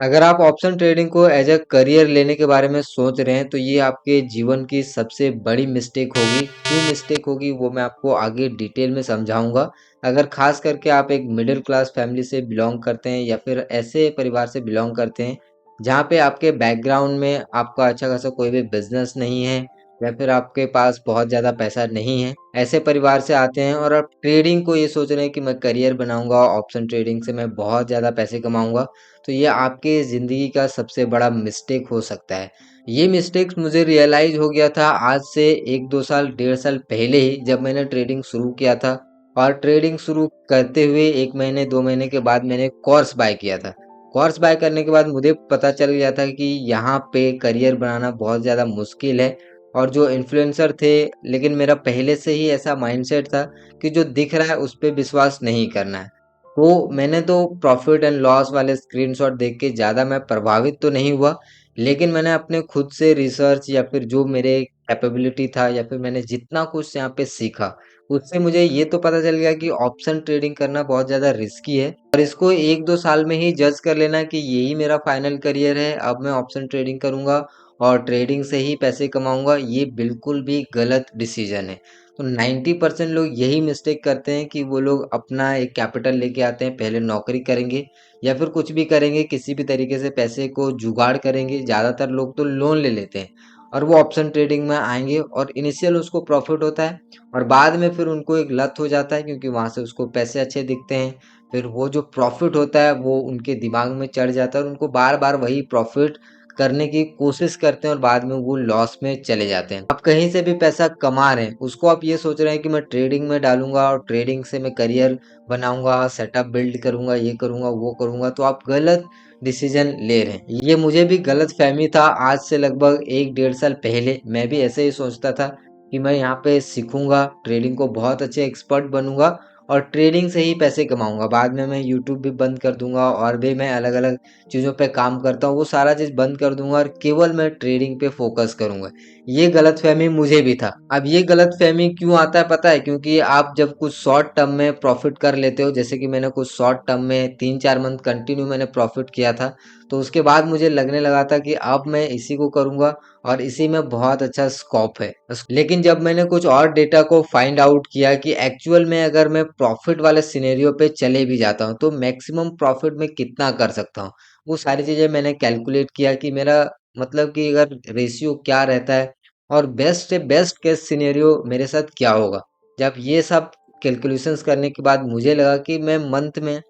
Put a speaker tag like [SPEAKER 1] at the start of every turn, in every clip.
[SPEAKER 1] अगर आप option trading को एज अ करियर लेने के बारे में सोच रहे हैं तो ये आपके जीवन की सबसे बड़ी मिस्टेक होगी। क्यों मिस्टेक होगी वो मैं आपको आगे डिटेल में समझाऊंगा। अगर खास करके आप एक मिडिल क्लास फैमिली से बिलोंग करते हैं या फिर ऐसे परिवार से बिलोंग करते हैं जहाँ पे आपके बैकग्राउंड में आपका अच्छा खासा कोई भी बिजनेस नहीं है या फिर आपके पास बहुत ज़्यादा पैसा नहीं है, ऐसे परिवार से आते हैं और आप ट्रेडिंग को ये सोच रहे हैं कि मैं करियर बनाऊंगा, ऑप्शन ट्रेडिंग से मैं बहुत ज़्यादा पैसे कमाऊंगा, तो ये आपके ज़िंदगी का सबसे बड़ा मिस्टेक हो सकता है। ये मिस्टेक मुझे रियलाइज़ हो गया था आज से 1-2 साल, 1.5 साल पहले ही, जब मैंने ट्रेडिंग शुरू किया था। और ट्रेडिंग शुरू करते हुए 1 महीने 2 महीने के बाद मैंने कोर्स बाय किया था। कोर्स बाय करने के बाद मुझे पता चल गया था कि यहाँ पे करियर बनाना बहुत ज़्यादा मुश्किल है। और जो इन्फ्लुएंसर थे, लेकिन मेरा पहले से ही ऐसा माइंडसेट था कि जो दिख रहा है उस पे विश्वास नहीं करना है। तो मैंने तो प्रॉफ़िट एंड लॉस वाले स्क्रीनशॉट देख के ज़्यादा मैं प्रभावित तो नहीं हुआ, लेकिन मैंने अपने खुद से रिसर्च या फिर जो मेरे कैपेबिलिटी था या फिर मैंने जितना कुछ यहाँ पे सीखा, उससे मुझे ये तो पता चल गया कि ऑप्शन ट्रेडिंग करना बहुत ज़्यादा रिस्की है और इसको 1-2 साल में ही जज कर लेना कि यही मेरा फाइनल करियर है, अब मैं ऑप्शन ट्रेडिंग करूँगा और ट्रेडिंग से ही पैसे कमाऊँगा, ये बिल्कुल भी गलत डिसीज़न है। तो 90% लोग यही मिस्टेक करते हैं कि वो लोग अपना एक कैपिटल लेके आते हैं, पहले नौकरी करेंगे या फिर कुछ भी करेंगे, किसी भी तरीके से पैसे को जुगाड़ करेंगे। ज़्यादातर लोग तो लोन ले लेते हैं और वो ऑप्शन ट्रेडिंग में आएँगे और इनिशियल उसको प्रॉफ़िट होता है और बाद में फिर उनको एक लत हो जाता है क्योंकि वहाँ से उसको पैसे अच्छे दिखते हैं। फिर वो जो प्रॉफ़िट होता है वो उनके दिमाग में चढ़ जाता है और उनको बार-बार वही प्रॉफ़िट करने की कोशिश करते हैं और बाद में वो लॉस में चले जाते हैं। आप कहीं से भी पैसा कमा रहे हैं, उसको आप ये सोच रहे हैं कि मैं ट्रेडिंग में डालूँगा और ट्रेडिंग से मैं करियर बनाऊँगा, सेटअप बिल्ड करूँगा, ये करूँगा, वो करूँगा, तो आप गलत डिसीज़न ले रहे हैं। ये मुझे भी गलतफ़हमी था आज से लगभग 1 डेढ़ साल पहले। मैं भी ऐसे ही सोचता था कि मैं यहाँ पे सीखूँगा, ट्रेडिंग को बहुत अच्छे एक्सपर्ट बनूँगा और ट्रेडिंग से ही पैसे कमाऊँगा। बाद में मैं यूट्यूब भी बंद कर दूँगा और भी मैं अलग-अलग चीज़ों पे काम करता हूँ, वो सारा चीज़ बंद कर दूँगा और केवल मैं ट्रेडिंग पे फ़ोकस करूँगा। ये गलतफ़हमी मुझे भी था। अब ये गलतफ़हमी क्यों आता है पता है? क्योंकि आप जब कुछ शॉर्ट टर्म में प्रॉफ़िट कर लेते हो, जैसे कि मैंने कुछ शॉर्ट टर्म में 3-4 मंथ कंटिन्यू मैंने प्रॉफ़िट किया था, तो उसके बाद मुझे लगने लगा था कि अब मैं इसी को करूँगा और इसी में बहुत अच्छा स्कोप है। लेकिन जब मैंने कुछ और डेटा को फाइंड आउट किया कि एक्चुअल में अगर मैं प्रॉफ़िट वाले सिनेरियो पे चले भी जाता हूँ, तो मैक्सिमम प्रॉफ़िट मैं कितना कर सकता हूँ? वो सारी चीज़ें मैंने कैलकुलेट किया कि मेरा मतलब कि अगर रेशियो क्या रहता है और बेस्ट से बेस्ट केस सिनेरियो मेरे साथ क्या होगा। जब ये सब कैलकुलेशंस करने के बाद मुझे लगा कि मैं मंथ में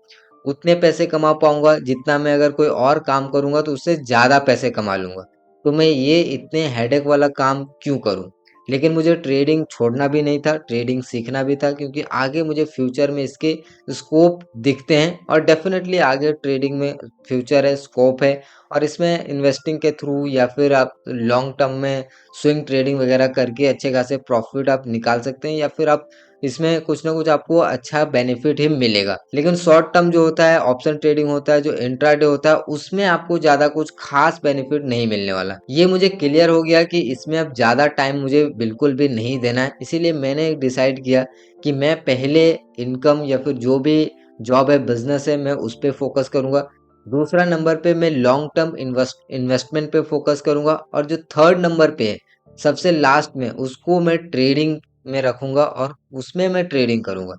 [SPEAKER 1] उतने पैसे कमा पाऊँगा जितना मैं अगर कोई और काम करूँगा तो उससे ज़्यादा पैसे कमा लूँगा। तो मैं ये इतने हेडेक वाला काम क्यों करूँ? लेकिन मुझे ट्रेडिंग छोड़ना भी नहीं था, ट्रेडिंग सीखना भी था क्योंकि आगे मुझे फ्यूचर में इसके स्कोप दिखते हैं और डेफ़िनेटली आगे ट्रेडिंग में फ्यूचर है, स्कोप है और इसमें इन्वेस्टिंग के थ्रू या फिर आप लॉन्ग टर्म में स्विंग ट्रेडिंग वगैरह करके अच्छे खासे प्रॉफ़िट आप निकाल सकते हैं या फिर आप इसमें कुछ ना कुछ आपको अच्छा बेनिफिट ही मिलेगा। लेकिन शॉर्ट टर्म जो होता है, ऑप्शन ट्रेडिंग होता है, जो इंट्राडे होता है, उसमें आपको ज़्यादा कुछ खास बेनिफिट नहीं मिलने वाला। ये मुझे क्लियर हो गया कि इसमें अब ज़्यादा टाइम मुझे बिल्कुल भी नहीं देना है। इसीलिए मैंने डिसाइड किया कि मैं पहले इनकम या फिर जो भी जॉब है, बिज़नेस है, मैं उस पे फ़ोकस करूँगा। दूसरा नंबर पे मैं लॉन्ग टर्म इन्वेस्टमेंट पे फ़ोकस करूँगा और जो थर्ड नंबर पे है, सबसे लास्ट में, उसको मैं ट्रेडिंग में रखूँगा और उसमें मैं ट्रेडिंग करूँगा।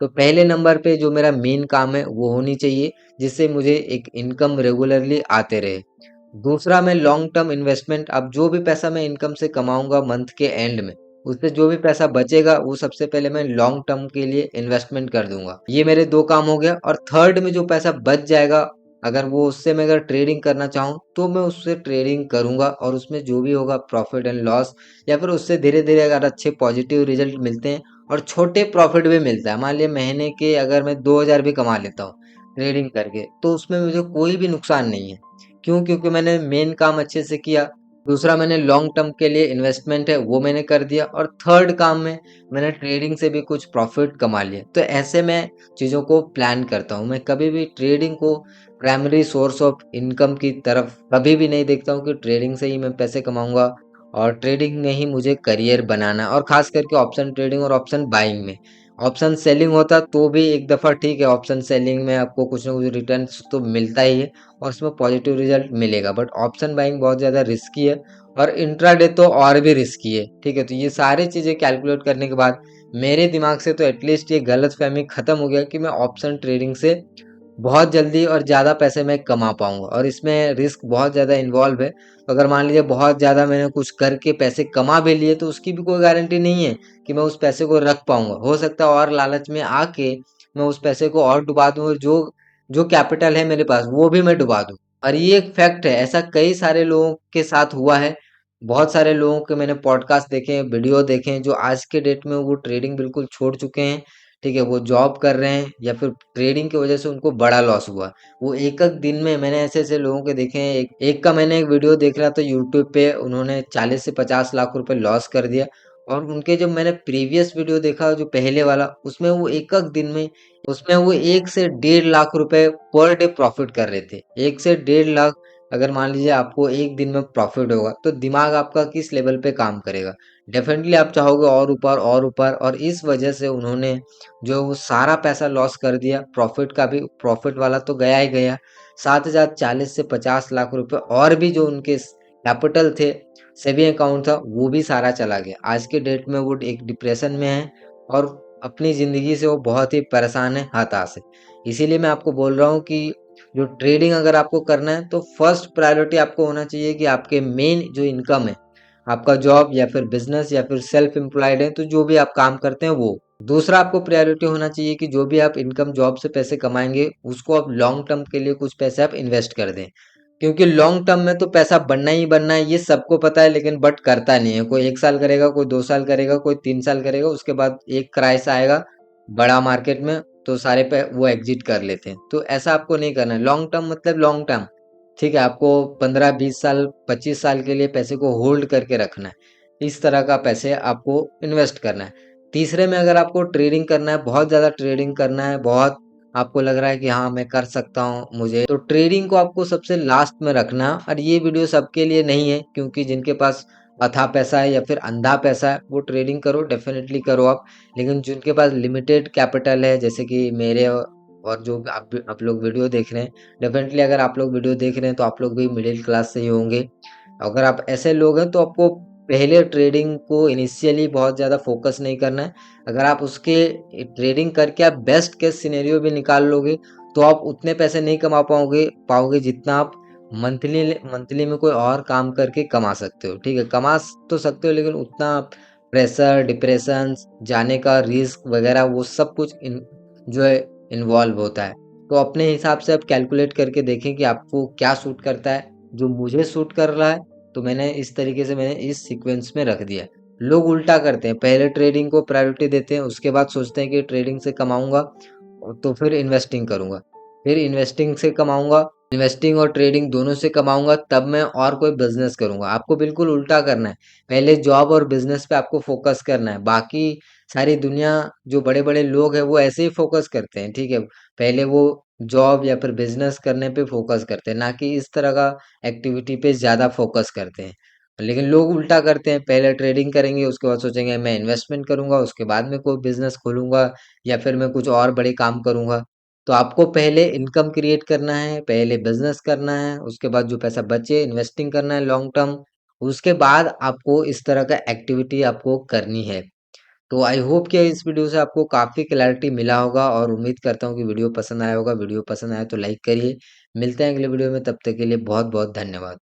[SPEAKER 1] तो पहले नंबर पे जो मेरा मेन काम है वो होनी चाहिए, जिससे मुझे एक इनकम रेगुलरली आते रहे। दूसरा मैं लॉन्ग टर्म इन्वेस्टमेंट, अब जो भी पैसा मैं इनकम से कमाऊँगा मंथ के एंड में, उससे जो भी पैसा बचेगा वो सबसे पहले मैं लॉन्ग टर्म के लिए इन्वेस्टमेंट कर दूँगा। ये मेरे 2 काम हो गया और थर्ड में जो पैसा बच जाएगा, अगर वो उससे मैं अगर ट्रेडिंग करना चाहूँ, तो मैं उससे ट्रेडिंग करूँगा और उसमें जो भी होगा प्रॉफ़िट एंड लॉस या फिर उससे धीरे-धीरे अगर अच्छे पॉजिटिव रिजल्ट मिलते हैं और छोटे प्रॉफ़िट भी मिलता है। मान लिया महीने के अगर मैं 2000 भी कमा लेता हूँ ट्रेडिंग करके, तो उसमें मुझे कोई भी नुकसान नहीं है। क्यों? क्योंकि मैंने मेन काम अच्छे से किया। दूसरा मैंने लॉन्ग टर्म के लिए इन्वेस्टमेंट है वो मैंने कर दिया और थर्ड काम में मैंने ट्रेडिंग से भी कुछ प्रॉफ़िट कमा लिया। तो ऐसे मैं चीज़ों को प्लान करता हूँ। मैं कभी भी ट्रेडिंग को प्राइमरी सोर्स ऑफ इनकम की तरफ कभी भी नहीं देखता हूँ कि ट्रेडिंग से ही मैं पैसे कमाऊँगा और ट्रेडिंग में ही मुझे करियर बनाना है और ख़ास करके ऑप्शन ट्रेडिंग और ऑप्शन बाइंग में। ऑप्शन सेलिंग होता तो भी एक दफ़ा ठीक है, ऑप्शन सेलिंग में आपको कुछ ना कुछ रिटर्न्स तो मिलता ही है और उसमें पॉजिटिव रिजल्ट मिलेगा, बट ऑप्शन बाइंग बहुत ज़्यादा रिस्की है और इंट्राडे तो और भी रिस्की है, ठीक है। तो ये सारी चीज़ें कैलकुलेट करने के बाद मेरे दिमाग से तो एटलीस्ट ये गलतफहमी खत्म हो गया कि मैं ऑप्शन ट्रेडिंग से बहुत जल्दी और ज़्यादा पैसे मैं कमा पाऊँगा और इसमें रिस्क बहुत ज़्यादा इन्वॉल्व है। तो अगर मान लीजिए बहुत ज़्यादा मैंने कुछ करके पैसे कमा भी लिए तो उसकी भी कोई गारंटी नहीं है कि मैं उस पैसे को रख पाऊँगा। हो सकता है और लालच में आके मैं उस पैसे को और डुबा दूँ और जो जो कैपिटल है मेरे पास वो भी मैं डुबा दूँ। और ये एक फैक्ट है, ऐसा कई सारे लोगों के साथ हुआ है। बहुत सारे लोगों के मैंने पॉडकास्ट देखे हैं, वीडियो देखे हैं जो आज के डेट में वो ट्रेडिंग बिल्कुल छोड़ चुके हैं। ठीक है, वो जॉब कर रहे हैं या फिर ट्रेडिंग की वजह से उनको बड़ा लॉस हुआ। वो एक-एक दिन में मैंने ऐसे-ऐसे लोगों के देखे हैं, एक एक का मैंने एक वीडियो देख रहा था यूट्यूब पे, उन्होंने 40 से 50 लाख रुपए लॉस कर दिया और उनके जब मैंने प्रीवियस वीडियो देखा जो पहले वाला, उसमें वो 1 से डेढ़ लाख रुपए पर डे प्रॉफिट कर रहे थे। 1 से डेढ़ लाख अगर मान लीजिए आपको एक दिन में प्रॉफिट होगा, तो दिमाग आपका किस लेवल पे काम करेगा? डेफ़िनेटली आप चाहोगे और ऊपर और इस वजह से उन्होंने जो वो सारा पैसा लॉस कर दिया, प्रॉफ़िट का भी प्रॉफ़िट वाला तो गया ही गया, साथ ही साथ 40 से 50 लाख रुपए और भी जो उनके कैपिटल थे, सेविंग अकाउंट था, वो भी सारा चला गया। आज के डेट में वो एक डिप्रेशन में है और अपनी ज़िंदगी से वो बहुत ही परेशान है, हताश है। इसीलिए मैं आपको बोल रहा हूँ कि जो ट्रेडिंग अगर आपको करना है, तो फर्स्ट प्रायोरिटी आपको होना चाहिए कि आपके मेन जो इनकम है, आपका जॉब या फिर बिज़नेस या फिर सेल्फ एम्प्लॉयड है, तो जो भी आप काम करते हैं वो। दूसरा आपको प्रायोरिटी होना चाहिए कि जो भी आप इनकम जॉब से पैसे कमाएँगे, उसको आप लॉन्ग टर्म के लिए कुछ पैसे आप इन्वेस्ट कर दें। क्योंकि लॉन्ग टर्म में तो पैसा बनना ही बनना है, ये सबको पता है लेकिन बट करता नहीं है। कोई 1 साल करेगा, कोई 2 साल करेगा, कोई 3 साल करेगा, उसके बाद एक क्राइस आएगा बड़ा मार्केट में, तो सारे पे वो एग्ज़िट कर लेते हैं। तो ऐसा आपको नहीं करना है। लॉन्ग टर्म मतलब लॉन्ग टर्म, ठीक है? आपको 15-20 साल, 25 साल के लिए पैसे को होल्ड करके रखना है। इस तरह का पैसे आपको इन्वेस्ट करना है। तीसरे में अगर आपको ट्रेडिंग करना है, बहुत ज़्यादा ट्रेडिंग करना है, बहुत आपको लग रहा है कि हाँ, मैं कर सकता हूँ मुझे तो ट्रेडिंग को आपको सबसे लास्ट में रखना है और ये वीडियो सबके लिए नहीं है क्योंकि जिनके पास अथाह पैसा है या फिर अंधा पैसा है, वो ट्रेडिंग करो, डेफ़िनेटली करो आप। लेकिन जिनके पास लिमिटेड कैपिटल है जैसे कि मेरे और जो आप लोग वीडियो देख रहे हैं, डेफ़िनेटली अगर आप लोग वीडियो देख रहे हैं तो आप लोग भी मिडिल क्लास से ही होंगे। अगर आप ऐसे लोग हैं तो आपको पहले ट्रेडिंग को इनिशियली बहुत ज़्यादा फ़ोकस नहीं करना है। अगर आप उसके ट्रेडिंग करके आप बेस्ट केस सिनेरियो भी निकाल लोगे, तो आप उतने पैसे नहीं कमा पाओगे जितना आप मंथली में कोई और काम करके कमा सकते हो, ठीक है? तो सकते हो लेकिन उतना प्रेशर, डिप्रेशंस, जाने का रिस्क वगैरह वो सब कुछ जो है इन्वॉल्व होता है। तो अपने हिसाब से आप कैलकुलेट करके देखें कि आपको क्या सूट करता है। जो मुझे सूट कर रहा है, तो मैंने इस सीक्वेंस में रख दिया। लोग उल्टा करते हैं, पहले ट्रेडिंग को प्रायोरिटी देते हैं, उसके बाद सोचते हैं कि ट्रेडिंग से कमाऊँगा तो फिर इन्वेस्टिंग करूँगा। फिर इन्वेस्टिंग और ट्रेडिंग दोनों से कमाऊँगा तब मैं और कोई बिज़नेस करूँगा। आपको बिल्कुल उल्टा करना है। पहले जॉब और बिज़नेस पे आपको फ़ोकस करना है। बाकी सारी दुनिया जो बड़े-बड़े लोग हैं वो ऐसे ही फ़ोकस करते हैं, ठीक है? पहले वो जॉब या फिर बिज़नेस करने पे फ़ोकस करते हैं, ना कि इस तरह का एक्टिविटी पे ज़्यादा फ़ोकस करते हैं। लेकिन लोग उल्टा करते हैं, पहले ट्रेडिंग करेंगे, उसके बाद सोचेंगे मैं इन्वेस्टमेंट करूँगा, उसके बाद में कोई बिज़नेस खोलूँगा या फिर मैं कुछ और बड़े काम करूँगा। तो आपको पहले इनकम क्रिएट करना है, पहले बिज़नेस करना है, उसके बाद जो पैसा बचे इन्वेस्टिंग करना है लॉन्ग टर्म, उसके बाद आपको इस तरह का एक्टिविटी आपको करनी है। तो आई होप कि इस वीडियो से आपको काफ़ी क्लैरिटी मिला होगा और उम्मीद करता हूँ कि वीडियो पसंद आया होगा। वीडियो पसंद आया तो लाइक करिए। मिलते हैं अगले वीडियो में, तब तक के लिए बहुत-बहुत धन्यवाद।